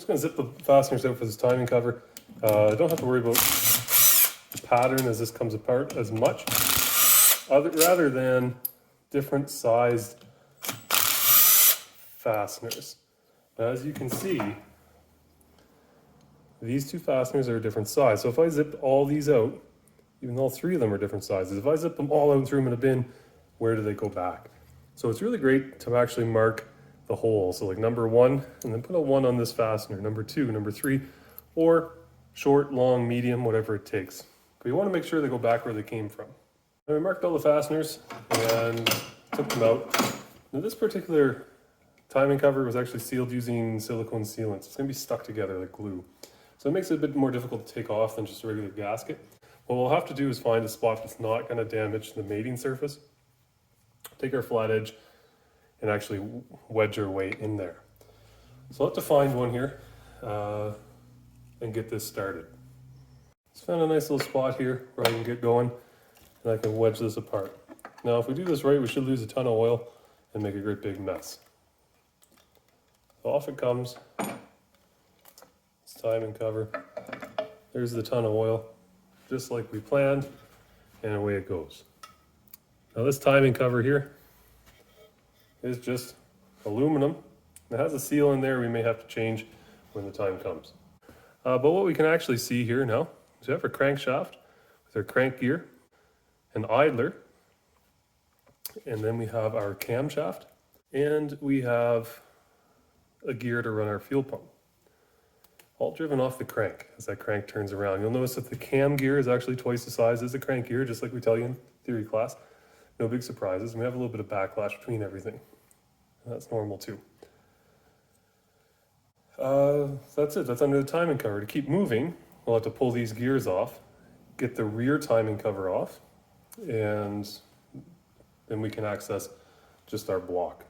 Just going to zip the fasteners out for this timing cover. I don't have to worry about the pattern as this comes apart as much, rather than different sized fasteners. Now, as you can see, these two fasteners are a different size. So if I zip all these out, even though all three of them are different sizes, if I zip them all out and throw them in a bin, where do they go back? So it's really great to actually mark the hole. So like number 1, and then put a 1 on this fastener, number 2, number 3, or short, long, medium, whatever it takes. But you want to make sure they go back where they came from. And we marked all the fasteners and took them out. Now this particular timing cover was actually sealed using silicone sealant. It's going to be stuck together like glue. So it makes it a bit more difficult to take off than just a regular gasket. What we'll have to do is find a spot that's not going to damage the mating surface. Take our flat edge and actually wedge our way in there. So I'll have to find one here and get this started. Just found a nice little spot here where I can get going and I can wedge this apart. Now if we do this right, we should lose a ton of oil and make a great big mess. So off it comes. It's timing cover. There's the ton of oil, just like we planned, and away it goes. Now this timing cover here is just aluminum. It has a seal in there we may have to change when the time comes. But what we can actually see here now is we have our crankshaft with our crank gear, an idler, and then we have our camshaft, and we have a gear to run our fuel pump. All driven off the crank as that crank turns around. You'll notice that the cam gear is actually twice the size as the crank gear, just like we tell you in theory class. No big surprises. We have a little bit of backlash between everything. That's normal too. That's it. That's under the timing cover. To keep moving, we'll have to pull these gears off, get the rear timing cover off, and then we can access just our block.